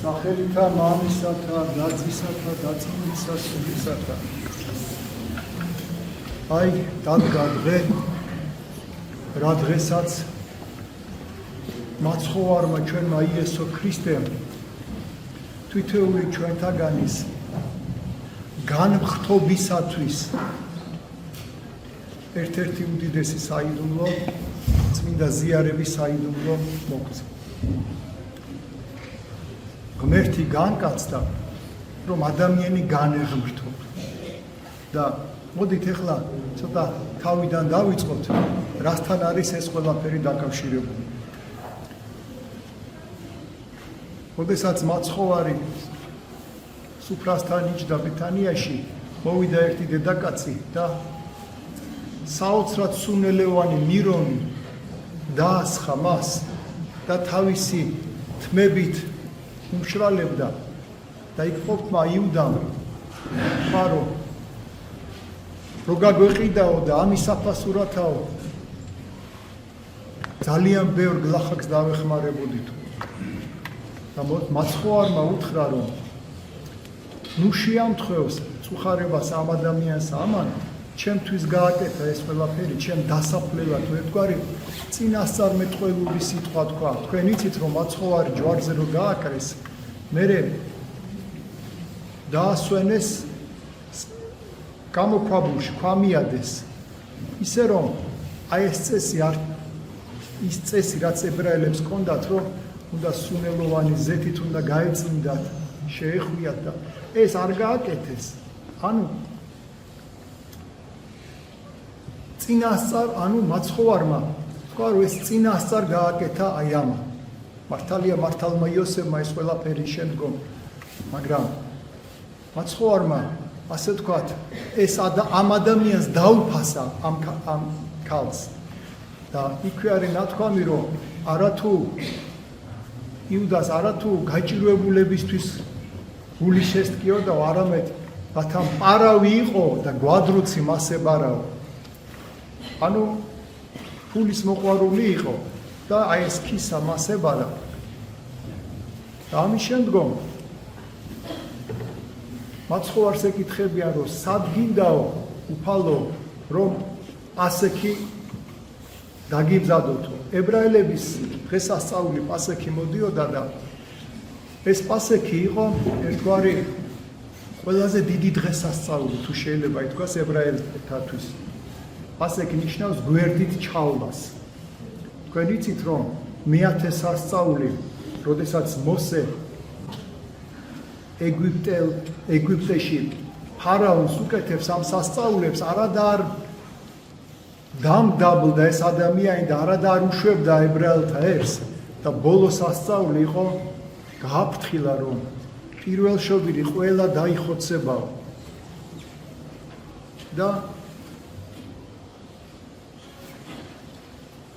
სახელითა მამისათა დაწისათა დაწმინდისა სულისათა. აი დადგა დღე რა დღესაც მაცხოვარმა ჩვენმა იესო ქრისტემ თვითეული ჩვენთაგანის განმხრთობისათვის ერთ-ერთი უდიდესი საიდუმლო წმინდა ზიარების საიდუმლო მოგზა. ღმერთი განკაცდა, რომ ადამიანი განეღმრთო. და მოდით ახლა ცოტა თავიდან დავიწყოთ, რასთან არის ეს ყველაფერი დაკავშირებული. როდესაც მაცხოვარი სუფრასთან იჯდა ბეთანიაში, მოვიდა ერთი დედაკაცი და საოცრად სუნელოვანი მირონი დაასხა მას და თავისი თმებით უმშრალებდა და იქ ყოფმა იუდამ ხარო რო გაგვეყიდაო და ამის საფასურათაო ძალიან ბევრ გლახაკს დავეხმარებოდით და მაცხოვარმა უთხრა რომ ნუ შეამთხვევს წუხარებას ამ ადამიანს ამან ჩემთვის გააკეთა ეს ყველაფერი ჩემ დასაფლელად ერთგვარი წინასწარმეტყველური სიტყვა თქვა. თქვენ იცით რომ მაცხოვარი ჯვარზე რო გააკრეს მერე დაასვენეს გამოქვაბულში ქვამიადეს ისე რომ აი ეს წესი რაც ებრაელებს ჰქონდათ რომ უნდა სუნელოვანი ზეთით უნდა გაეწმინდათ შეეხვიათ და ეს არ გააკეთეს. ანუ წინასწარ ანუ მაცხოვარმა თქვა რომ ეს წინასწარ გააკეთა აი ამა. მართალია მართალმა იოსებმა ეს ყველაფერი შემდგომ, მაგრამ მაცხოვარმა ასე ვთქვათ ეს ამ ადამიანს დაუფასა ამ ქალს და იქვე არის ნათქვამი რომ არათუ იუდას არათუ გაჭირვებულებისთვის გული შესტკიოდა არამედ რათა პარავი იყო და გვადრუცი მას ებარაო. ანუ ფულის მოყვარული იყო და აი ეს ქისა მას ებარა და ამის შემდგომ მაცხოვარს ეკითხებიან რომ სად გინდაო უფალო რომ პასექი დაგიბზადოთო. ებრაელების დღესასწაული პასექი მოდიოდა და ეს პასექი იყო ერთგვარი ყველაზე დიდი დღესასწაული თუ შეიძლება ითქვას ებრაელთათვის. პასექი ნიშნავს გვერდით ჩავლას. თქვენ იცით რომ მეათე სასწაული, როდესაც მოსე ეგვიპტეში ფარაონს უკეთებს ამ სასწაულებს, არადა არ დამდაბლდა ეს ადამიანი და არადა არ უშვებდა ებრაელთა ერს და ბოლო სასწაული იყო გააფრთხილა რომ პირველ შობილი ყველა დაიხოცებაო. და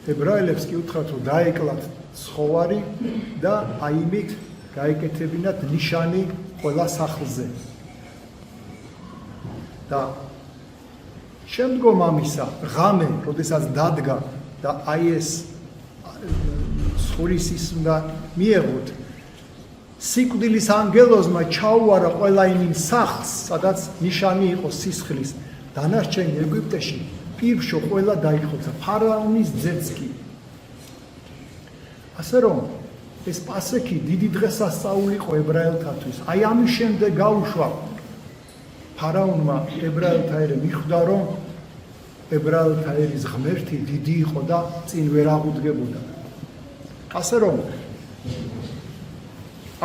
ებრაელებს კი უთხრათ რომ დაეკლათ ცხოვარი და აიმით გაეკეთებინათ ნიშანი ყველა სახლზე. და შემდგომ ამისა ღამე, როდესაც დადგა და აი ეს სხურის ის უნდა მიეღოთ, სიკვდილის ანგელოზმა ჩაუარა ყველა იმ სახლს, სადაც ნიშანი იყო სისხლის. დანარჩენი ეგვიპტეში პირშო ყველა დაიხოცა, ფარაონის ძეც კი. ასე რომ ეს პასექი დიდი დღესასწაული იყო ებრაელთათვის. აი ამის შემდეგ გაუშვა ფარაონმა ებრაელთა ერი მიხვდა რომ ებრაელთა ერის ღმერთი დიდი იყო და წინ ვერ აღუდგებოდა. ასე რომ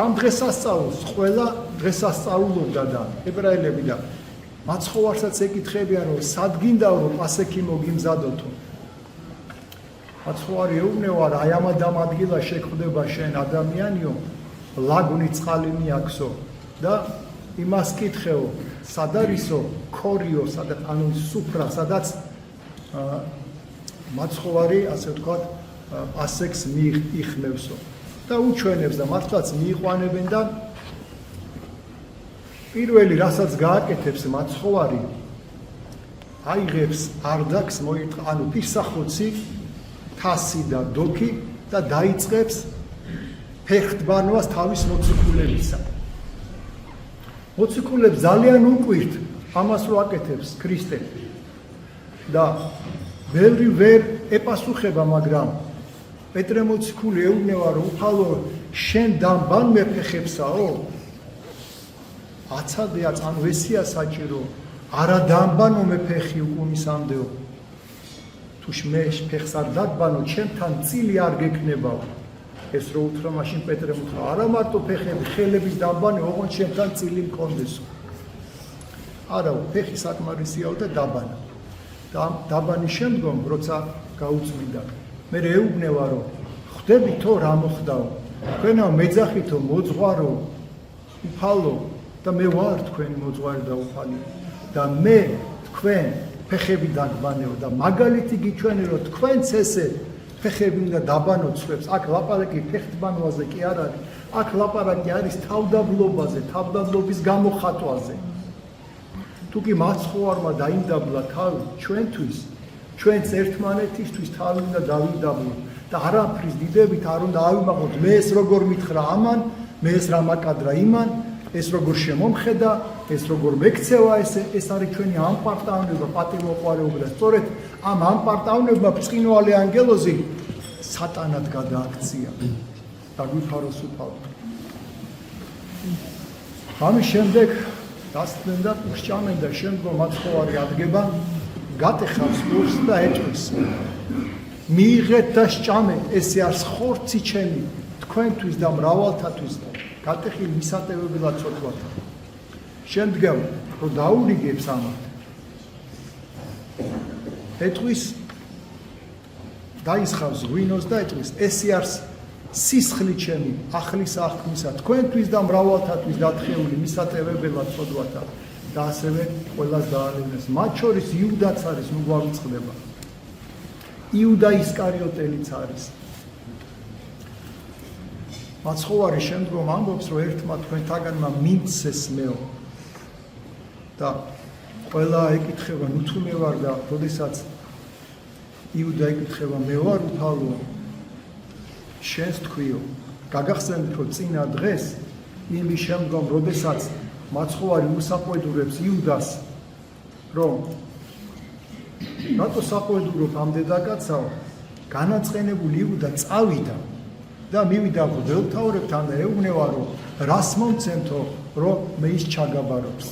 ამ დღესასწაულს ყველა დღესასწაულობდა და ებრაელები და მაცხოვარსაც ეკითხებიან რომ სად გინდაო რომ პასექი მოგიმზადოთო. მაცხოვარი ეუბნება რა აი ამ ადამიანს შეგხვდება შენ ადამიანიო ლაგუნი წყალი მიაქვსო და იმას კითხეო სად არისო ქორიო სადაც ანუ სუფრა სადაც მაცხოვარი ასე ვთქვათ პასექს მიიხმევსო და უჩვენებს და მართლაც მიიყვანებენ და პირველი რასაც გააკეთებს მაცხოვარი აიღებს არდაქს მოიტყ ანუ პირსახოცი თასი და დოქი და დაიწყებს ფეხდბანვას თავის მოციქულებისა. მოციქულებს ძალიან უკვირთ ამას რო აკეთებს ქრისტე და ბევრი ვერ ეპასუხება, მაგრამ პეტრე მოციქული ეუბნება, რომ უფალო შენ დამბანვე ფეხებსაო? აცადეა ან ვესია საჭირო, არა დამბანო მე ფეხი უკუნისამდეო. თუ მე ფეხს არ დაგბანო, ჩემთან წილი არ გექნებაო. ეს რო უთხრა, მაშინ პეტრემ უთხრა, არა მარტო ფეხები, ხელების დამბანი, ოღონდ ჩემთან წილი მქონდესო. არა, ფეხი საკმარისიაო და დაბანა. და დაბანის შემდგომ, როცა გაუწმინდა, მე ეუბნება, რომ ხვდებითო რა მოხდაო, თქვენო მეძახითო მოძღვარო, უფალო და მე ვარ თქვენი მოძღვარი და უფალი და მე თქვენ ფეხები დაგბანეო და მაგალითი გიჩვენე, რომ თქვენც ესე ფეხები უნდა დაბანოთ სხვებს. აქ ლაპარაკი ფეხდბანვაზე კი არ არის, აქ ლაპარაკი არის თავდაბლობაზე, თავდაბლობის გამოხატვაზე. თუ კი მაცხოვარმა დაიმდაბლა თავი ჩვენთვის, ჩვენც ერთმანეთისთვის თავი უნდა დავიმდაბლოთ და არაფრის დიდებით არ უნდა ავიმაღოთ. მე ეს როგორ მითხრა ამან, მე ეს რა მაკადრა იმან, ეს როგორ შემომხედა, ეს როგორ მექცევა, ეს არის ჩვენი ამპარტავნება, პატიმოყვარეობა და სწორედ ამ ამპარტავნებმა ბრწყინვალე ანგელოზი სატანად გადააქცია. დაგვიფაროს უფალო. ამის შემდეგ დასწრენ და უშჭამენ და შემდგომ მაცხოვარი ადგება, გატეხავს ყურს და ეტყვის. მიიღეთ და სჭამეთ, ესე არის ხორცი ჩემი, თქვენთვის და მრავალთათვის გატეხილი მისატევებელად ცოდვათა. შემდგომ რო დაურიგებს ამათ, ეტყვის, დაისხავს ღვინოს და ეტყვის, ესე არის სისხლი ჩემი, ახლის აღთქმისა, თქვენთვის და მრავალთათვის დათხეული მისატევებელად ცოდვათა. და ასევე ყველას დაალევნეს. მათ შორის იუდაც არის, ნუ გვავიწყდება. იუდა ისკარიოტელიც არის. მაცხოვარი შემდგომ ამბობს, რომ ერთმა თქვენთაგანმა მიცეს მეო. და ყველა ეკითხება, ნუ თუ მე ვარ და როდესაც იუდა ეკითხება, მე ვარ უფალო, შენს თქვიო. გაგახსენდით, რომ წინა დღეს იმის შემდგომ, როდესაც მაცხოვარი უსაყვედურებს იუდას, რომ რატო საყვედურობ ამ დედაკაცაო, განაწყენებული იუდა წავიდა და მივიდა ღვთაებთან და ეუბნება, რომ რას მომცემთო, რომ მე ის ჩაგაბარობს.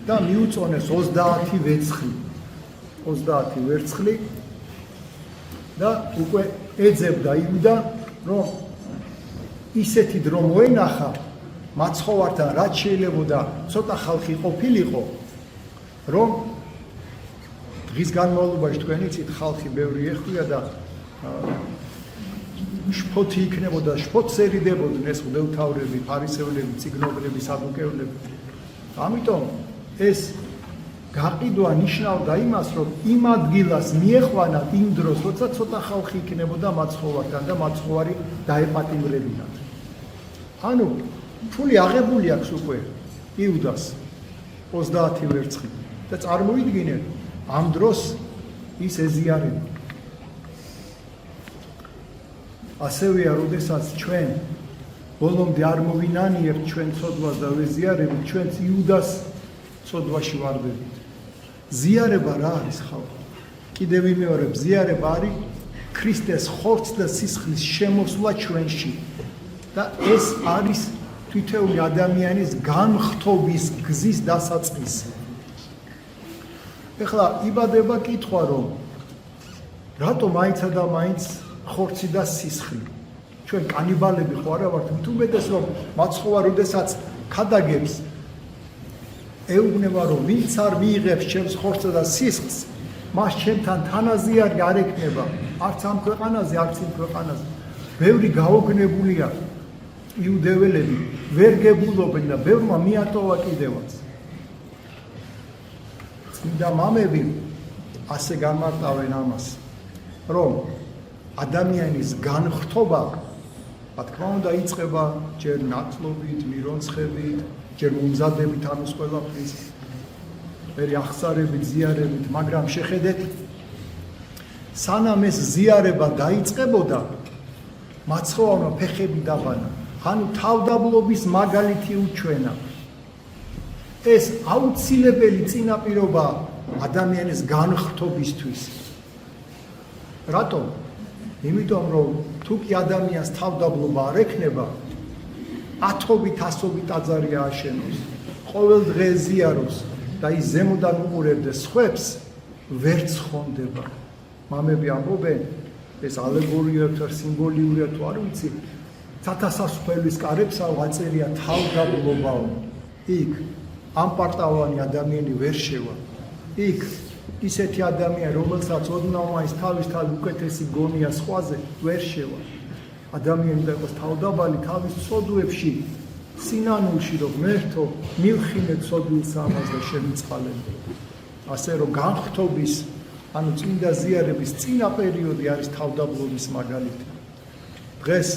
და მიუწონეს 30 ვერცხლი. 30 ვერცხლი და უკვე ეძებდა იუდა, რომ ისეთი დრო მოენახა მაცხოვართან, რაც შეიძლებოდა ცოტა ხალხი ყოფილიყო, რომ დღის განმავლობაში თქვენ იცით, ხალხი ბევრი ეხვია და შფოთი იქნებოდა, შფოთს ერიდებოდნენ ეს ღვთაევრები, ფარისევლები, ციგნობრები, სადუკევლები. ამიტომ ეს გაყიდვა ნიშნავდა იმას, რომ იმ ადგილას მიეხვანათ იმ დროს, როცა ცოტა ხალხი იქნებოდა მაცხოვართან და მაცხოვარი დაეპატიმრებინათ. ანუ ფული აღებული აქვს უკვე იუდას 30 ვერცხლი და წარმოვიდგინეთ, ამ დროს ის ეზიარება. ასევეა, როდესაც ჩვენ ბოლომდე არ მოვინანიებთ ჩვენ ცოდვას და ვეზიარებით, ჩვენც იუდას ცოდვაში ვარდებით. ზიარება რა არის ხალხო? კიდევ ვიმეორებ, ზიარება არის ქრისტეს ხორცს და სისხლის შემოსვლა ჩვენში და ეს არის თითოეული ადამიანის განხრობის გზის დასაწყისი. ეხლა იბადება კითხვა, რომ რატო მაინცა და მაინც ხორცი და სისხლი? ჩვენ კანიბალები ხო არა ვართ? თუმეტეს რომ მაცხოვარ როდესაც ქადაგებს, ეუბნება, რომ ვინც არ მიიღებს ჩემს ხორცსა და სისხლს, მას ჩემთან თანაზიარი არ ექნება, არც ამ ქვეყანაზე, არც იმ ქვეყანაზე. ბევრი გაოგნებულია იუდეველები, ვერ გებულობენ და ბევრმა მიატოვა კიდევაც. წმინდა მამები ასე განმარტავენ ამას, რომ ადამიანის განხრობა, რა თქმა უნდა, იწყება ჯერ ნათლობით, მირონცხებით, ჯერ მომზადებით ამის ყველაფრის, მერე აღსარებით, ზიარებით, მაგრამ შეხედეთ, სანამ ეს ზიარება დაიწყებოდა, მაცხოვარმა ფეხები დაბანა. ანუ თავდაბლობის მაგალითი უჩვენა. ეს აუცილებელი წინაპირობა ადამიანის განხრთობისთვის. რატომ? იმიტომ რომ თუ კი ადამიანს თავდაბლობა არ ექნება, ათობით ასობით ტაძარი ააშენოს, ყოველ დღე ზიაროს და ის ზემოდან უყურებდეს სხვებს, ვერ ცხონდება. მამები ამბობენ, ეს ალეგორიად თუ სიმბოლიურად თუ არ ვიცი, ცათასასწრაფოების კარებსა ვაწერია თავდაბლობაო. იქ ამპარტავანი ადამიანი ვერ შევა. იქ ისეთი ადამიანი, რომელსაც ოდნავ თავის უკეთესი გონია სხვაზე, ვერ შევა. ადამიანი და იყოს თავდაბალი თავის ცოდვებში, სინანულში რომ მერთო მილხინეთ ცოდვილს ამას და შემიწყალენ. ასე რომ განხრთობის, ანუ წმინდა ზიარების წინა პერიოდი არის თავდაბლობის მაგალითი. დღეს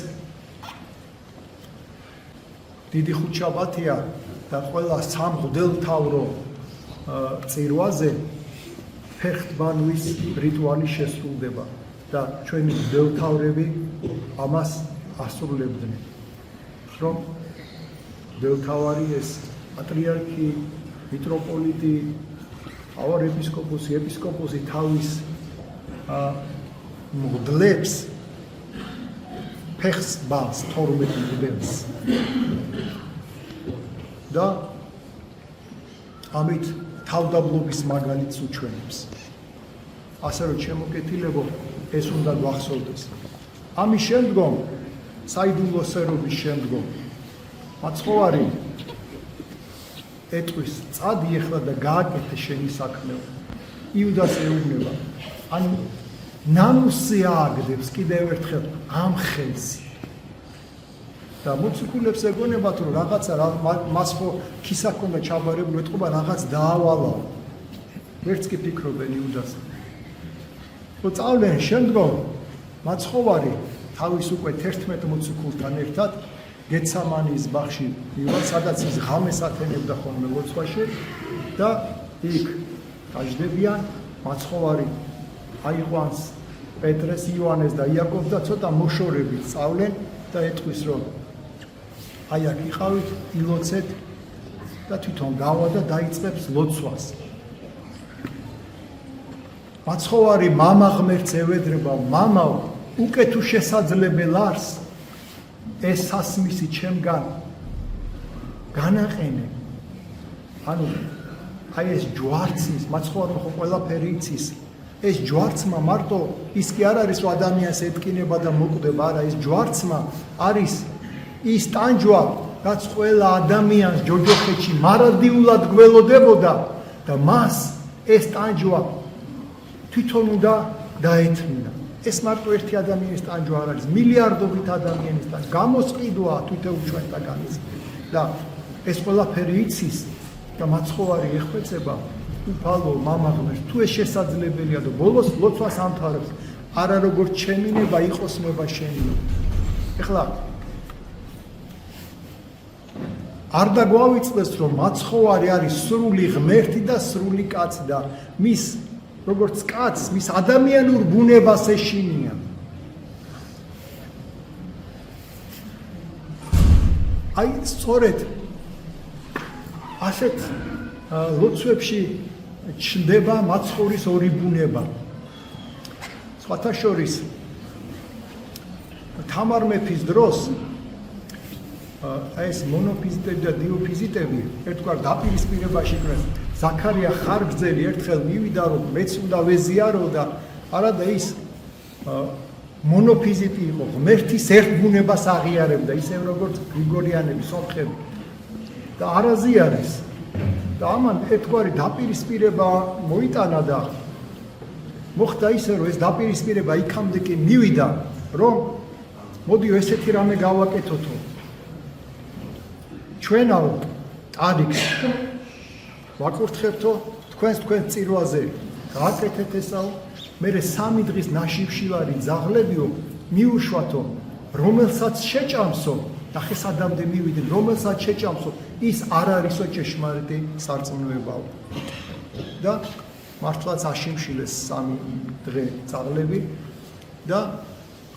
დიდი ხუთშაბათია და ყველა სამღვდელმთავრო წირვაზე ფეხტბანვის რიტუალი შესრულდება და ჩვენი მღვდელმთავრები ამას ასრულებდნენ. რომ მღვდელმთავარი ეს პატრიარქი, მიტროპოლიტი, ეპისკოპოსი თავის მღვდლებს ფეხს ბალს 12 მღვდელს და ამით თავდაბლობის მაგალითს უჩვენებს. ასე რომ შემოკეთილებო, ეს უნდა გვახსოვდეს. ამის შემდგომ, საიდუმლო სერობის შემდგომ, მაცხოვარი ეტყვის, წადი ეხლა და გააკეთე შენი საქმე. იუდას ეუბნება, ანუ ნამუსზე ააგდებს კიდევ ერთხელ ამ ხელს. და მოციქულებს ეგონებათ, რომ რაღაცა მას ხო ქისა ჰქონდა ჩაბარებული, ეთყობა რაღაც დაავალაო. ვერც კი ფიქრობენ იუდას. ხო წავლენ შემდგომ მაცხოვარი თავის უკვე 11 მოციქულთან ერთად გეცამანის ბაღში მივა, სადაც ის ღამეს ათენებდა ხოლმე ლოცვაში და იქ დაждდებიან. მაცხოვარი აიყვანს პეტრეს, იოანეს და იაკობს და ცოტა მოშორებით სწავლენ და ეთქვის, რომ აი აქ იყავით, ილოცეთ და თვითონ გავა და დაიწყებს ლოცვას. მაცხოვარი მამა ღმერთს ევედრება, მამაო, უკვე თუ შესაძლებელ არს ეს სასმისი ჩემგან განაყენე. ანუ აი ეს ჯვარცის, მაცხოვარმა ხო ყველაფერი იცის. ეს ჯვარცმა მარტო ის კი არ არის, რომ ადამიანს ეთკინება და მოკვდება, არა, ეს ჯვარცმა არის ის ტანჯვა, რაც ყველა ადამიანს ჯოჯოხეთში მარადიულად გველოდებოდა და მას ეს ტანჯვა თვითონ უნდა დაეთმინა. ეს მარტო ერთი ადამიანის ტანჯვა არ არის, მილიარდობით ადამიანის ტანჯვა. გამოსყიდვა თვითონ ჩვენთაგანიც. და ეს ყველაფერი იცის და მაცხოვარი ეხვეწება უფალო მამა ღმერთს, თუ ეს შესაძლებელია და ბოლოს ლოცვას ამთავრებს, არა როგორც ჩემინება იყოს ნება შენი. ეხლა არ დაგვავიწყდეს, რომ მაცხოვარი არის სრული ღმერთი და სრული კაცი და მის როგორც კაცს, მის ადამიანურ ბუნებას ეშინია. აი სწორედ ასეთ ლოცვებში ჩნდება მაცხოვრის ორი ბუნება. სხვათა შორის თამარ მეფის დროს ეს მონოფიზიტები და დიოფიზიტები ერთგვარ დაპირისპირებაში იყვნენ. ზაქარია ხარგრძელი ერთხელ მივიდა, რომ მეც უნდა ვეზიარო და არადა ის მონოფიზიტი იყო, ღმერთის ერთ ბუნებას აღიარებდა, ისევ როგორც გრიგორიანები, სომხები და არაზიარეს. და ამან ერთგვარი დაპირისპირება მოიტანა და მოხდა ისე, რომ ეს დაპირისპირება იქამდე კი მივიდა, რომ მოდიო ესეთი რამე გავაკეთოთო. ჩვენავ ტარიქს ვაკურთხებთო, თქვენ წირვაზე გააკეთეთ ესაო, მერე 3 დღის ნაშიფშივარი ძაღლებიო მიუშვათო, რომელსაც შეჭამსო, ნახე სადამდე მივიდნენ, რომელსაც შეჭამსო, ის არ არისო ჭეშმარიტი სარწმუნოებაო. და მართლაც აშიმშილეს 3 დღე ძაღლები და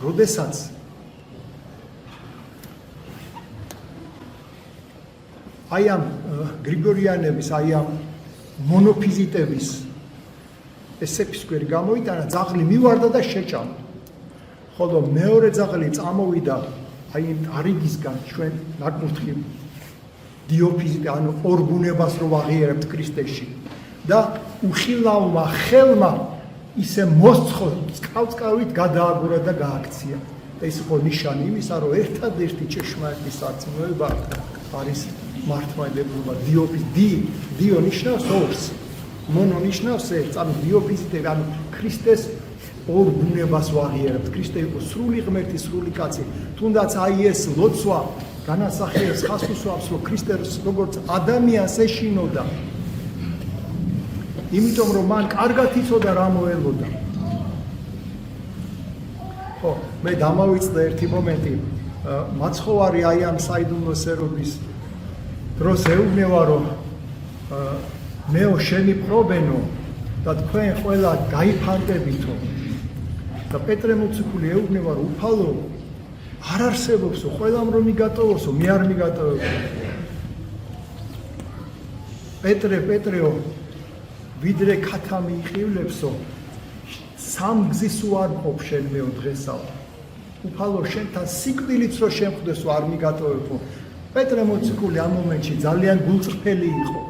როდესაც აი ამ გრიგორიანების, აი ამ მონოფიზიტების ესეფის გვერი გამოიტანა, ძაღლი მივარდა და შეჭამა. ხოლო მეორე ძაღლი წამოვიდა აი არიგისგან ჩვენ ნაკურთხი დიოფიზიტე, ანუ ორ ბუნებას რო ვაღიარებთ ქრისტეში და უხილავმა ხელმა ისე მოსცხო წყალწკავით გადააგურა და გააქცია. და ის იყო ნიშანი იმისა, რომ ერთადერთი ჭეშმარიტი სარწმუნოება არის მართლმადიდებლობა. დიო ნიშნავს ორს, მონო ნიშნავს ერთს, ანუ დიოფიზიტები, ანუ ქრისტეს ორ ბუნებას ვაღიარებთ. ქრისტე იყო სრული ღმერთი, სრული კაცი. თუნდაც აი ეს ლოცვა განასახიერებს, ხას უსვამს, რომ ქრისტეს როგორც ადამიანს ეშინოდა. იმიტომ რომ მან კარგად იცოდა რა მოელოდა. ხო, მე დამავიწყდა ერთი მომენტი, მაცხოვარი აი ამ საიდუმლო სერობის დროს ეუბნება, რომ მეო შენი პრობენო და თქვენ ყველა გაიფანტებითო. და პეტრე მოციქული ეუბნება, რომ უფალო არ არსებობსო, ყველამ რომ მიგატოვოსო, მე არ მიგატოვებო. პეტრეო ვიდრე ქათა მიიყივლებსო, სამ გზის უარ მყოფ შენ მეო დღესავ. უფალო შენთან სიკვდილიც რო შემხვდესო არ მიგატოვებო. პეტრე მოციქული ამ მომენტში ძალიან გულწრფელი იყო.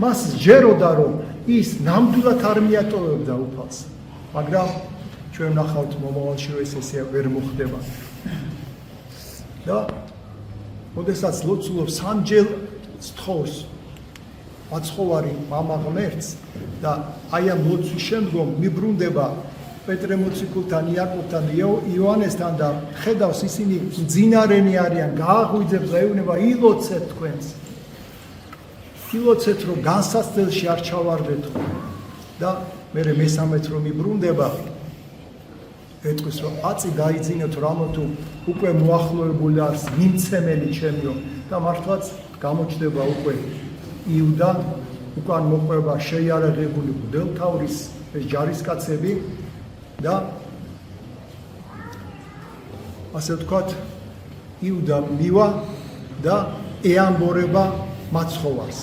მას ჯეროდა რომ ის ნამდვილად არ მიატოვებდა უფალს. მაგრამ ჩვენ ნახავთ მომავალში რომ ესე ვერ მოხდება. და მოდესაც ლოცულობს სამჯერ სთხოვს მაცხოვარი მამა ღმერთს და აი ამ ლოცვის შემდგომ მიბრუნდება პეტრე მოციქულთან, იაკობთან, იოანესთან და ხედავს ისინი მძინარენი არიან, გააღვიძებს და ეუბნება ილოცეთ თქვენს. ილოცეთ რომ განსაცდელში არ ჩავარდეთო. და მე მესამეც რომ მიბრუნდება ეთქვის რომ აწი დაიძინოთ რამოთუ უკვე მოახლოებული არის მიმცემელი ჩემიო და მართლაც გამოჩნდება უკვე იუდა უკან მოყვება შეიარაღებული მღვდელმთავრის ჯარისკაცები და ასე ვთქვათ იუდა მივა და ეამბორება მაცხოვარს.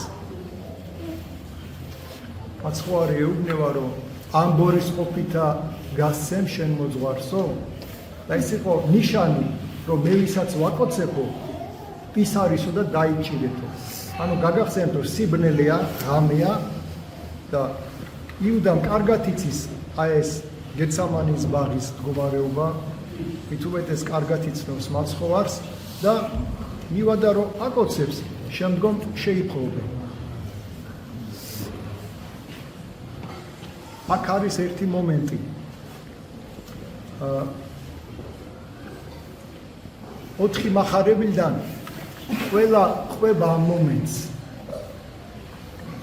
მაცხოვარი ეუბნება რომ ამბორის ყოფითა გასცემ შენ მოძღვარსო და ის იყო ნიშანი რომ მე ვისაც ვაკოცებო ის არისო და დაიჭირეთო. ანუ გაგახსენებთ რომ სიბნელეა, ღამეა და იუდამ კარგად იცის აი ეს გეცამანის ბაღის მდგომარეობა, მით უმეტეს კარგად იცნობს მაცხოვარს და მივადა რომ აკოცებს, შემდგომ შეიპყრობა. აქ არის ერთი მომენტი. 4 მახარებლიდან ყველა ყვება ამ მომენტს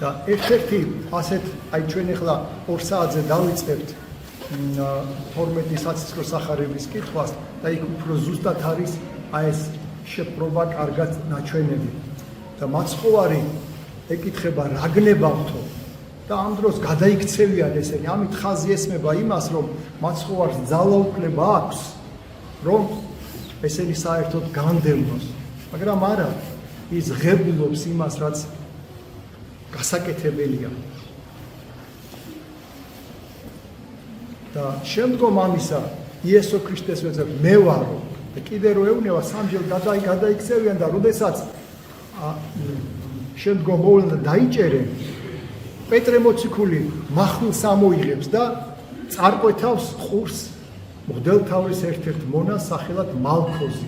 და ერთ-ერთი ასეთ აი ჩვენ ახლა 2 საათზე დავიწყებთ 12 საცისკრო სახარების კითხვას და იქ უფრო ზუსტად არის აი ეს შეპრობა კარგად ნაჩვენები და მაცხოვარი ეკითხება რა გნებავთო და ამ დროს გადაიქცევიან ესენი. ამით ხაზი ესმება იმას, რომ მაცხოვარს ძალაუფლება აქვს, რომ ესენი საერთოდ განდევნოს. მაგრამ არა, ის ღებულობს იმას, რაც გასაკეთებელია. და შემდგომ ამისა იესო ქრისტეს ვეძებ მე ვარო და კიდე რო ეუბნება სამჯერ გადაიქცევიან და როდესაც შემდგომ მოვლენ და დაიჭერენ პეტრე მოციქული მახვილს ამოიღებს და წარკვეთავს ყურს მღვდელმთავრის ერთ-ერთ მონას სახელად მალქოზი.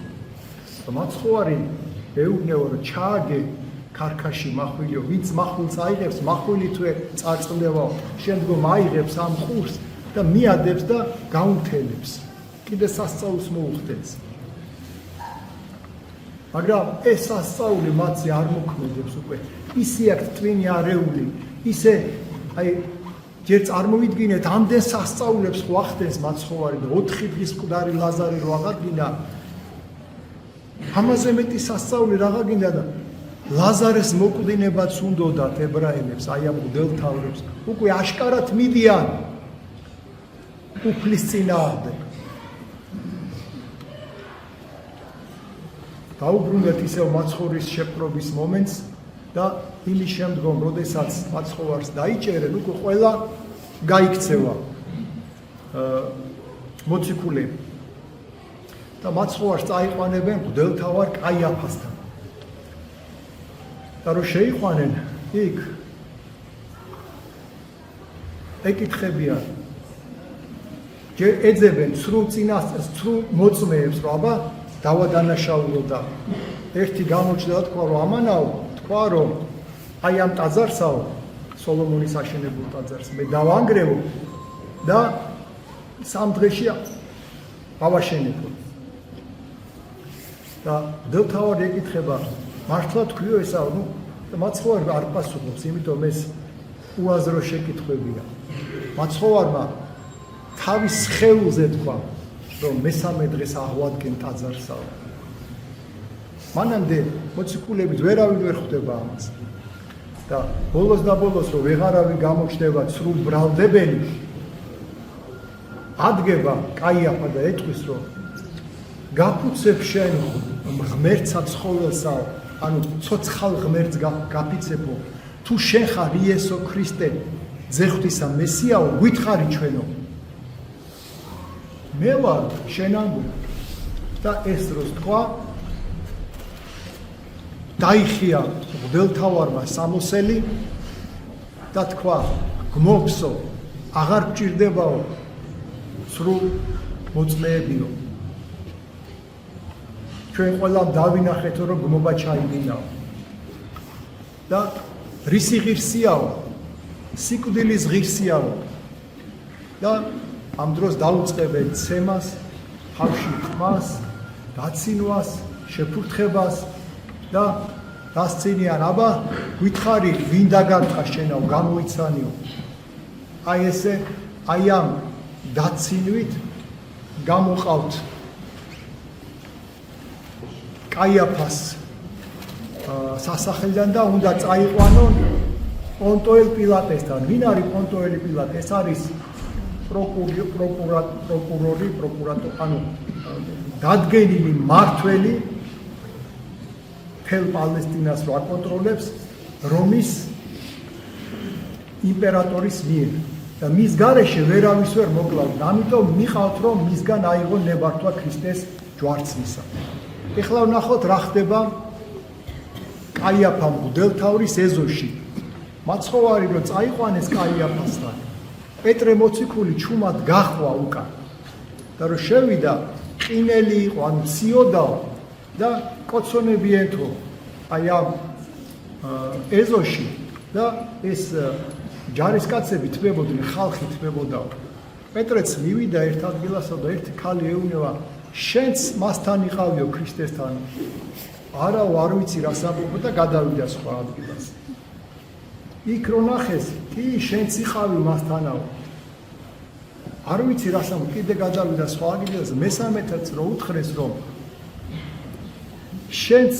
მაცხოვარი ეუბნება რომ ჩააგე ქარქაში მახვილიო, ვინც მახვილს აიღებს, მახვილი თვე წარწყდება, შემდგომ აიღებს ამ ყურს და მიადებს და გაუნთელებს. კიდე სასწაულს მოუხდენს. მაგრამ ეს სასწაული მათზე არ მოქმედებს უკვე. ისე აქვს ტვინი არეული, ისე აი ჯერ წარმოვიდგინეთ, ამდენ სასწაულებს ხო ახდენს მაცხოვარი და 4 დღის მკვდარი ლაზარი რო აღადგინა. ამაზე მეტი სასწაული რა გაგინდა და ლაზარეს მოკვდინებაც უნდოდათ ებრაელებს, აი ამ მღვდელმთავრებს. უკვე აშკარად მიდიან უფლის წინააღმდეგ. დაუბრუნდეთ ისევ მაცხოვრის შეპყრობის მომენტს და იმის შემდგომ, როდესაც მაცხოვარს დაიჭერენ, უკვე ყველა გაიქცევა მოციქულები. და მაცხოვარს წაიყვანებენ მღვდელმთავარ კაიაფასთან. და რომ შეიყვანენ იქ ეკითხებიან ჯერ ეძებენ სრულ წინასწარს, სრულ მოწმეებს, რომ აბა დავადანაშაულო და ერთი გამოჩნდა თქვა რომ ამანაო, თქვა რომ აი ამ ტაძარსაო, სოლომონის აშენებულ ტაძარს მე დავანგრევო და 3 დღეში ავაშენებო. და მღვდელმთავარი ეკითხება, მართლა თქვიო ესაო, ნუ მაცხოვარი არ პასუხობს, იმიტომ ეს უაზრო შეკითხვებია. მაცხოვარმა თავის სხეულზე თქვა, რომ მესამე დღეს აღვადგენ ტაძარსაო. მანამდე მოციქულებით ვერავინ ვერ ხვდება ამას. და ბოლოს და ბოლოს რომ ვეღარავინ გამოჩნდება სრულ ბრალდებელი, ადგება კაიაფა და ეტყვის, რომ გაფუცებ შენ ღმერთსა ცხოველსაო, ანუ ცოცხალ ღმერთს გაფიცებო, თუ შენ ხარ იესო ქრისტე, ძეხვთისა მესიაო, გითხარი ჩვენო. მე ვარ შენ ამბობ. და ეს დროს თქვა, დაიხია მღვდელმთავარმა სამოსელი და თქვა, გმობსო, აღარ გჭირდებაო სრულ მოწმეებიო. ჩვენ ყველამ დავინახეთო, რომ გმობა ჩაიდინაო. და რისი ღირსიაო, სიკვდილის ღირსიაო. და ამ დროს დაუწყებენ ცემას, თავში ხმას, დაცინვას, შეფურთხებას და დასცინიან, აბა გითხარი ვინ დაგარტყა შენაო, გამოიცანიო. აი ესე, აი ამ დაცინვით გამოყავთ კაიაფას სასახლიდან და უნდა წაიყვანონ პონტოელ პილატესთან. ვინ არის პონტოელი პილატე? ეს არის პროკურორი, ანუ დადგენილი მმართველი მთელ პალესტინას რო აკონტროლებს რომის იმპერატორის მიერ. და მის გარეშე ვერავის ვერ მოკლავთ, ამიტომ მიყავთ, რომ მისგან აიღო ნებართვა ქრისტეს ჯვარცმისა. ეხლა ვნახოთ რა ხდება კაიაფა მღვდელმთავრის ეზოში. მაცხოვარი რომ წაიყვანეს კაიაფასთან, პეტრე მოციქული ჩუმად გახვა უკან. და რომ შევიდა, ყინელი იყო, ანუ ციოდაო და კოცონები ეთო აი ამ ეზოში და ეს ჯარისკაცები თმებოდნენ, ხალხი თმებოდაო. პეტრეც მივიდა ერთ ადგილასა და ერთი ქალი ეუბნება, შენც მასთან იყავიო ქრისტესთან. არაო, არ ვიცი რას ამბობ და გადავიდა სხვა ადგილას. იქ რო ნახეს, კი, შენც იყავი მასთანაო. არ ვიცი რას ამბობ, კიდე გადავიდა სხვა ადგილას, მესამეთაც რო უთხრეს, რომ შენც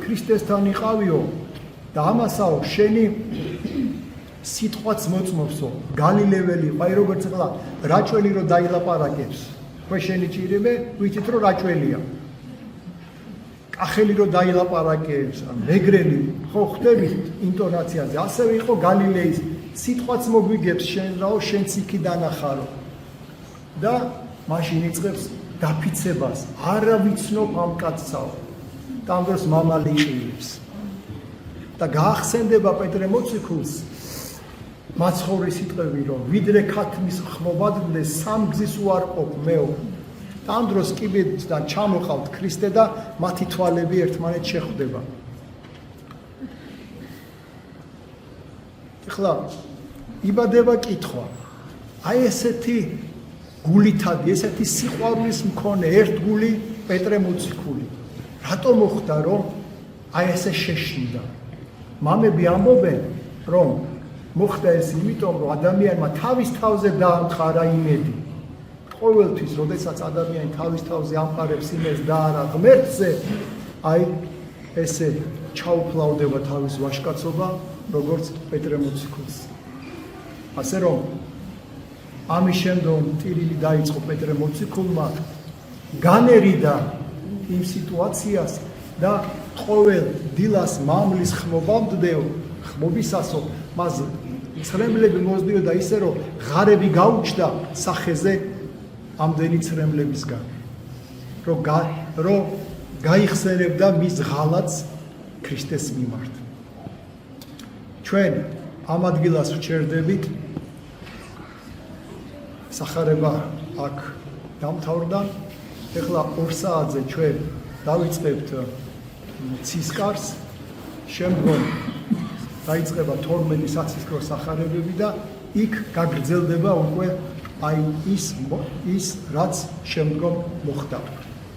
ქრისტესთან იყავიო და ამასაო, შენი სიტყვაც მოწმობსო, გალილეველი, აი როგორც ახლა რაჭველი რო დაილაპარაკებს, ხო შენი ჭირიმე, ვიცით რომ რაჭველია. კახელი რო დაილაპარაკებს, მეგრელი, ხო ხვდებით ინტონაციაზე, ასევე იყო გალილეის სიტყვაც მოგვიგებს შენ რაო, შენც იქიდან ახარო. და მაშინ იწყებს დაფიცებას, არა ვიცნობ ამ კაცსაო. და ამ დროს მამალი იყირებს. და გაახსენდება პეტრე მოციქულს მაცხოვრის სიტყვები, რომ ვიდრე ქათმის ხმობადნე სამგზის უარყოფ მეო. და ამ დროს კიბედიდან ჩამოყავთ ქრისტე და მათი თვალები ერთმანეთს შეხვდება. ეხლა იბადება კითხვა, აი ესეთი გულითადი, ესეთი სიყვარულის მქონე ერთგული პეტრე მოციქული, რატომ მოხდა, რომ აი ესე შეშინდა? მამები ამბობენ, რომ მოხდა ეს იმიტომ, რომ ადამიანმა თავის თავზე დაამყარა იმედი. ყოველთვის, როდესაც ადამიანი თავის თავზე ამყარებს იმედს და არა ღმერთზე, აი ესე ჩაუფლავდება თავის ვაჟკაცობა, როგორც პეტრე მოციქულს. ასე რომ ამის შემდგომ ტირილი დაიწყო პეტრე მოციქულმა, განერიდა იმ სიტუაციას, და ყოველ დილას მამლის ხმობამდეო ხმობისასო მას ცრემლები მოძდიოდა ისე რომ ღარები გაუჩნდა სახეზე ამდენი ცრემლებისგან რომ გაიხსენებდა მის ღალატს ქრისტეს მიმართ. ჩვენ ამ ადგილას ვჩერდებით, სახარება აქ დამთავრდა. ეხლა 2 საათზე ჩვენ დავიწყებთ ცისკარს, შემდგომ დაიწყება 12 საცისკრო სახარებები და იქ გაგრძელდება უკვე აი ის რაც შემდგომ მოხდა.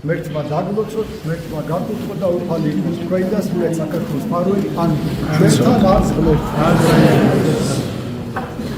მერთმა დაგლოცოთ, მერთმა გაკუთხოთ და უფალი იქნას თქვენი და სულეთ საქართველოს მფარველი. ან ჩვენთან არც ღმერთთან.